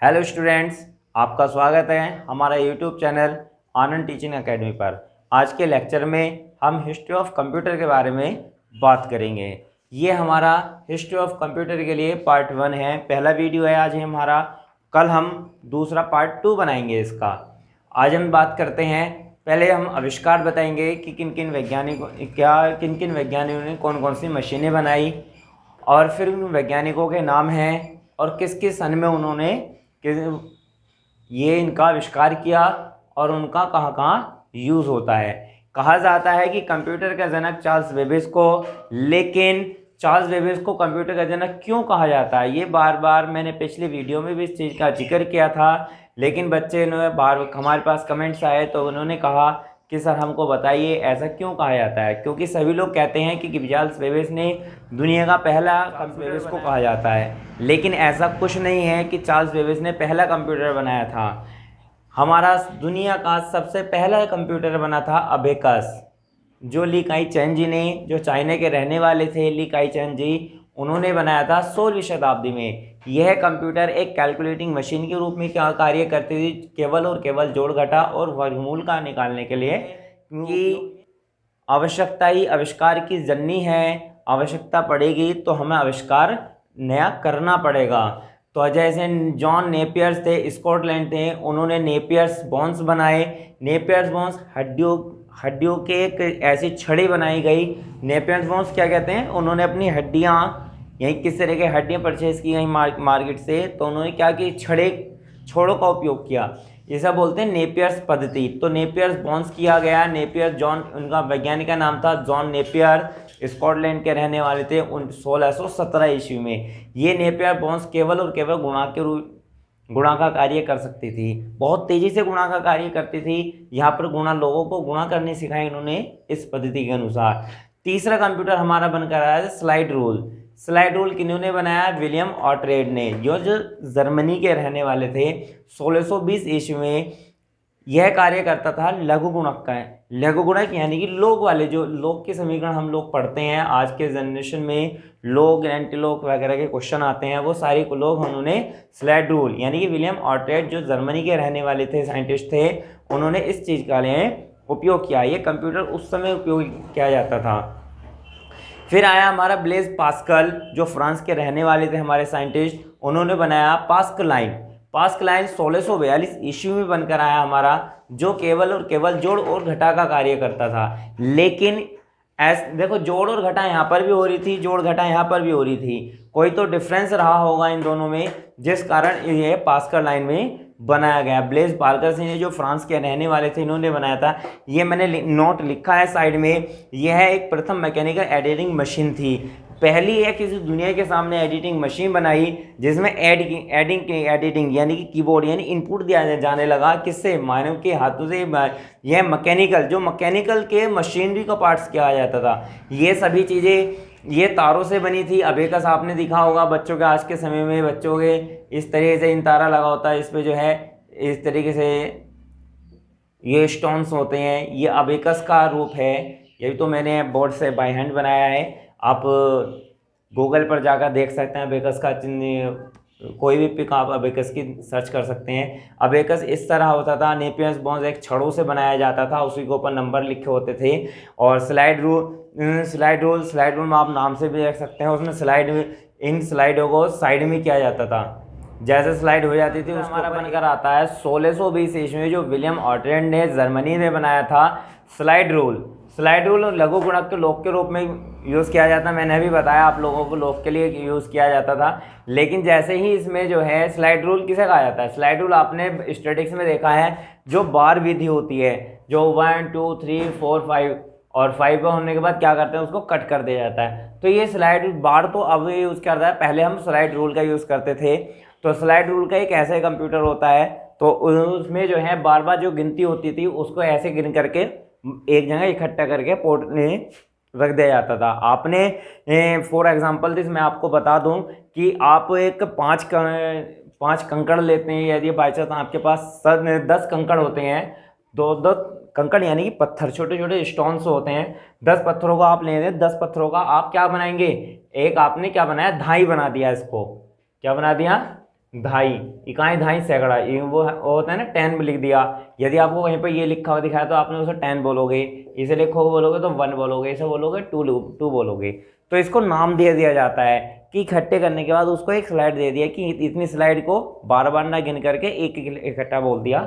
Hello students, आपका स्वागत है हमारा यूट्यूब चैनल आनंद टीचिंग एकेडमी पर। आज के लेक्चर में हम हिस्ट्री ऑफ कंप्यूटर के बारे में बात करेंगे। ये हमारा हिस्ट्री ऑफ कंप्यूटर के लिए पार्ट 1 है, पहला वीडियो है आज हमारा। कल हम दूसरा पार्ट 2 बनाएंगे इसका। आज हम बात करते हैं, पहले हम आविष्कार बताएंगे कि किन किन वैज्ञानिकों ने कौन कौन सी मशीनें बनाई, और फिर उन वैज्ञानिकों के नाम हैं और किस किस सन में उन्होंने ये इनका आविष्कार किया और उनका कहाँ कहाँ यूज़ होता है। कहा जाता है कि कंप्यूटर का जनक चार्ल्स बेबेज को, लेकिन चार्ल्स बेबेज को कंप्यूटर का जनक क्यों कहा जाता है, ये बार बार मैंने पिछले वीडियो में भी इस चीज़ का जिक्र किया था, लेकिन बच्चे ने बार हमारे पास कमेंट्स आए तो उन्होंने कहा कि सर हमको बताइए ऐसा क्यों कहा जाता है। क्योंकि सभी लोग कहते हैं कि चार्ल्स बेबेज ने दुनिया का पहला कंप्यूटर को कहा जाता है, लेकिन ऐसा कुछ नहीं है कि चार्ल्स बेबेज ने पहला कंप्यूटर बनाया था। हमारा दुनिया का सबसे पहला कंप्यूटर बना था अबेकस, जो ली काई चैन जी ने, जो चाइना के रहने वाले थे, ली काई चैन जी, उन्होंने बनाया था 16वीं शताब्दी में। यह कंप्यूटर एक कैलकुलेटिंग मशीन के रूप में क्या कार्य करती थी, केवल और केवल जोड़ घटा और वर्गमूल का निकालने के लिए। क्योंकि आवश्यकता ही आविष्कार की जननी है, आवश्यकता पड़ेगी तो हमें आविष्कार नया करना पड़ेगा। तो जैसे जॉन नेपियर्स थे, स्कॉटलैंड थे, उन्होंने नेपियर्स बोन्स बनाए। नेपियर्स बोन्स हड्डियों के एक ऐसी छड़ी बनाई गई। नेपियर्स बोन्स क्या कहते हैं, उन्होंने अपनी हड्डियाँ यही किस तरह की हड्डियाँ परचेज की गई मार्केट से, तो उन्होंने क्या कि छोड़ों का उपयोग किया। ये सब बोलते हैं नेपियर्स पद्धति। तो नेपियर्स बोन्स किया गया। नेपियर जॉन, उनका वैज्ञानिक का नाम था जॉन नेपियर, स्कॉटलैंड के रहने वाले थे 1617 ईस्वी में। ये नेपियर बोन्स केवल और केवल गुणा का कार्य कर सकती थी, बहुत तेजी से गुणा का कार्य करती थी। यहाँ पर लोगों को गुणा करने सिखाया इन्होंने इस पद्धति के अनुसार। तीसरा कंप्यूटर हमारा बनकर आया था स्लाइड रूल। स्लाइड रूल किन्होंने बनाया, विलियम ऑटरेड ने, जो जर्मनी के रहने वाले थे। 1620 ईस्वी में यह कार्य करता था लघु गुणक का। लघु गुणक यानी कि लोग वाले, जो लोग के समीकरण हम लोग पढ़ते हैं आज के जनरेशन में, लोग एंटीलोग वगैरह के क्वेश्चन आते हैं, वो सारे को लोग उन्होंने स्लाइड रूल यानी कि विलियम ऑटरेड जो जर्मनी के रहने वाले थे, साइंटिस्ट थे, उन्होंने इस चीज़ का लिए उपयोग किया। ये कंप्यूटर उस समय उपयोग किया जाता था। फिर आया हमारा ब्लेज पास्कल, जो फ्रांस के रहने वाले थे हमारे साइंटिस्ट, उन्होंने बनाया पास्कलाइन। पास्कलाइन 1642 ईस्वी में बनकर आया हमारा, जो केवल और केवल जोड़ और घटा का कार्य करता था। लेकिन देखो, जोड़ और घटा यहाँ पर भी हो रही थी, जोड़ घटा यहाँ पर भी हो रही थी, कोई तो डिफरेंस रहा होगा इन दोनों में, जिस कारण ये पास्कलाइन में बनाया गया। ब्लेज पास्कल ने, जो फ्रांस के रहने वाले थे, इन्होंने बनाया था। ये मैंने नोट लिखा है साइड में। यह एक प्रथम मैकेनिकल एडिटिंग मशीन थी, पहली है किसी दुनिया के सामने एडिटिंग मशीन बनाई जिसमें एडिटिंग यानी कि कीबोर्ड यानी इनपुट दिया जाने लगा, किससे, मानव के हाथों से। यह मैकेनिकल, जो मैकेनिकल के मशीनरी का पार्ट्स किया जाता था, ये सभी चीज़ें ये तारों से बनी थी। अबेकस आपने देखा होगा बच्चों के, आज के समय में बच्चों के इस तरीके से इन तारा लगा होता है, इस पे जो है इस तरीके से ये स्टोन्स होते हैं, ये अबेकस का रूप है। ये तो मैंने बोर्ड से बाय हैंड बनाया है, आप गूगल पर जाकर देख सकते हैं। अबेकस का कोई भी पिक आप अबेकस की सर्च कर सकते हैं। अबेकस इस तरह होता था। नेपियर्स बोन्स एक छड़ों से बनाया जाता था, उसी के ऊपर नंबर लिखे होते थे। और स्लाइड रूल में आप नाम से भी देख सकते हैं, उसमें इन स्लाइडों को साइड में किया जाता था, जैसे स्लाइड हो जाती थी उसको हमारा बनकर आता है 1620 ईस्वी में, जो विलियम ऑटरेड ने जर्मनी में बनाया था स्लाइड रूल। स्लाइड रूल और लघु गुणक के लोग के रूप में यूज़ किया जाता है। मैंने अभी बताया आप लोगों को, लोग के लिए यूज़ किया जाता था। लेकिन जैसे ही इसमें जो है स्लाइड रूल किसे कहा जाता है, स्लाइड रूल आपने स्टैटिस्टिक्स में देखा है, जो बार विधि होती है, जो 1 2 3 4 5 और 5 का होने के बाद क्या करते हैं, उसको कट कर दिया जाता है। तो ये स्लाइड बार तो अब यूज़ करता है, पहले हम स्लाइड रूल का यूज़ करते थे। तो स्लाइड रूल का एक ऐसा कंप्यूटर होता है, तो उसमें जो है बार बार जो गिनती होती थी उसको ऐसे गिन करके एक जगह इकट्ठा करके पोर्ट में रख दिया जाता था। आपने फॉर एग्जांपल दिस मैं आपको बता दूं कि आप एक पाँच कंकड़ लेते हैं, यदि बाई चांस आपके पास 10 कंकड़ होते हैं, 2 कंकड़ यानी कि पत्थर, छोटे छोटे स्टोन्स होते हैं, 10 पत्थरों का आप ले लें। 10 पत्थरों का आप क्या बनाएंगे, एक आपने क्या बनाया, धाई बना दिया। इसको क्या बना दिया, धाई, इकाई धाई सैकड़ा, ये वो होता है ना, 10 भी लिख दिया। यदि आपको कहीं पर ये लिखा हुआ दिखाया तो आपने उसे 10 बोलोगे, इसे लिखो बोलोगे तो 1 बोलोगे, इसे बोलोगे 2 बोलोगे। तो इसको नाम दे दिया जाता है कि इकट्ठे करने के बाद उसको एक स्लाइड दे दिया कि इतनी स्लाइड को बार बार ना गिन करके एक इकट्ठा बोल दिया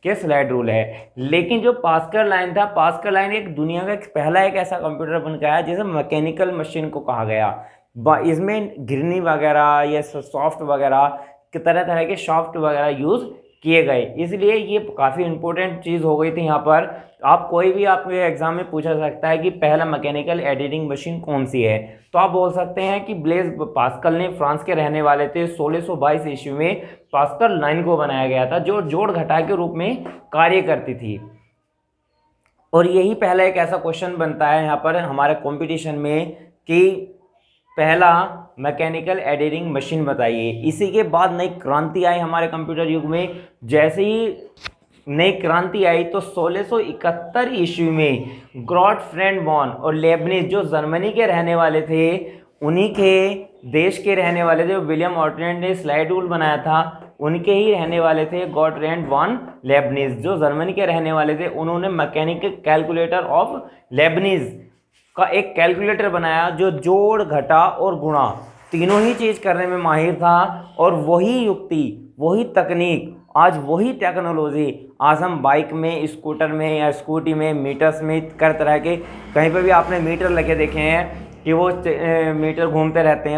कि स्लाइड रूल है। लेकिन जो पास्कल लाइन था, पास्कल लाइन एक दुनिया का पहला एक ऐसा कंप्यूटर बन गया जिसे मैकेनिकल मशीन को कहा गया। इसमें घिरनी वगैरह या सॉफ्ट वगैरह कि तरह तरह के सॉफ्ट वगैरह यूज़ किए गए, इसलिए ये काफ़ी इंपॉर्टेंट चीज़ हो गई थी यहाँ पर। आप कोई भी आपके एग्जाम में पूछा सकता है कि पहला मैकेनिकल एडिटिंग मशीन कौन सी है, तो आप बोल सकते हैं कि ब्लेज पास्कल ने, फ्रांस के रहने वाले थे। 1622 ईस्वी में पास्कल लाइन को बनाया गया था जो जोड़ घटा के रूप में कार्य करती थी। और यही पहला एक ऐसा क्वेश्चन बनता है यहाँ पर हमारे कंपटीशन में कि पहला मैकेनिकल एडिटिंग मशीन बताइए। इसी के बाद नई क्रांति आई हमारे कंप्यूटर युग में। जैसे ही नई क्रांति आई तो 1671 ईस्वी में गॉटफ्रेड बॉर्न और लेबनिज जो जर्मनी के रहने वाले थे, उन्हीं के देश के रहने वाले थे, विलियम ऑर्टनेट ने स्लाइड रूल बनाया था, उनके ही रहने वाले थे गॉटफ्रेड बॉर्न लेबनिज जो जर्मनी के रहने वाले थे। उन्होंने मैकेनिकल कैलकुलेटर ऑफ लेबनिज का एक कैलकुलेटर बनाया जो जोड़ घटा और गुणा तीनों ही चीज़ करने में माहिर था। और वही युक्ति, वही तकनीक, आज वही टेक्नोलॉजी आज हम बाइक में, स्कूटर में या स्कूटी में, मीटर्स में, कर तरह के कहीं पे भी आपने मीटर लगे देखे हैं कि वो मीटर घूमते रहते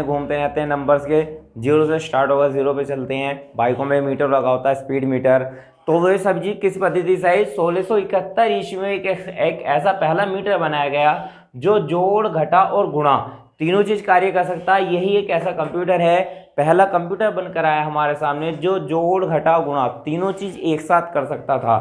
हैं नंबर्स के, 0 से स्टार्ट होगा 0 पे चलते हैं। बाइकों में मीटर लगा होता है, स्पीड मीटर। तो वो सब चीज़ किस पद्धति से आई? 1671 ईस्वी में एक ऐसा पहला मीटर बनाया गया जो जोड़ घटा और गुणा तीनों चीज़ कार्य कर सकता है। यही एक ऐसा कंप्यूटर है, पहला कंप्यूटर बनकर आया हमारे सामने जो जोड़ घटा गुणा तीनों चीज़ एक साथ कर सकता था।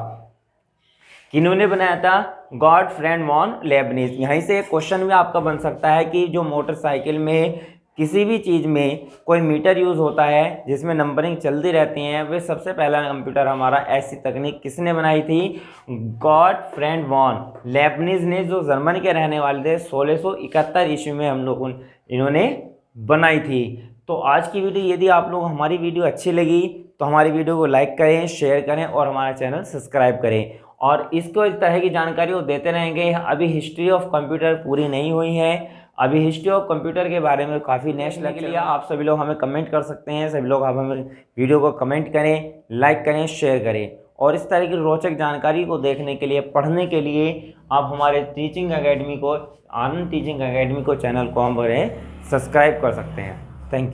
किन्होंने बनाया था? गॉटफ्रेड बॉर्न लेबनिज। यहीं से एक क्वेश्चन भी आपका बन सकता है कि जो मोटरसाइकिल में, किसी भी चीज़ में कोई मीटर यूज़ होता है जिसमें नंबरिंग चलती रहती हैं, वे सबसे पहला कंप्यूटर हमारा ऐसी तकनीक किसने बनाई थी? गॉटफ्रेड बॉर्न लेबनिज ने, जो जर्मनी के रहने वाले थे। 1671 ईस्वी में इन्होंने बनाई थी। तो आज की वीडियो, यदि आप लोग हमारी वीडियो अच्छी लगी तो हमारी वीडियो को लाइक करें, शेयर करें और हमारा चैनल सब्सक्राइब करें। और इसको इस तरह की जानकारी वो देते रहेंगे। अभी हिस्ट्री ऑफ कंप्यूटर पूरी नहीं हुई है, अभी हिस्ट्री ऑफ कंप्यूटर के बारे में काफ़ी नेक्स्ट के लिए आप सभी लोग हमें कमेंट कर सकते हैं। सभी लोग आप हमें वीडियो को कमेंट करें, लाइक करें, शेयर करें। और इस तरह की रोचक जानकारी को देखने के लिए, पढ़ने के लिए आप हमारे टीचिंग एकेडमी को, आनंद टीचिंग एकेडमी को, चैनल को हम सब्सक्राइब कर सकते हैं। Thank you.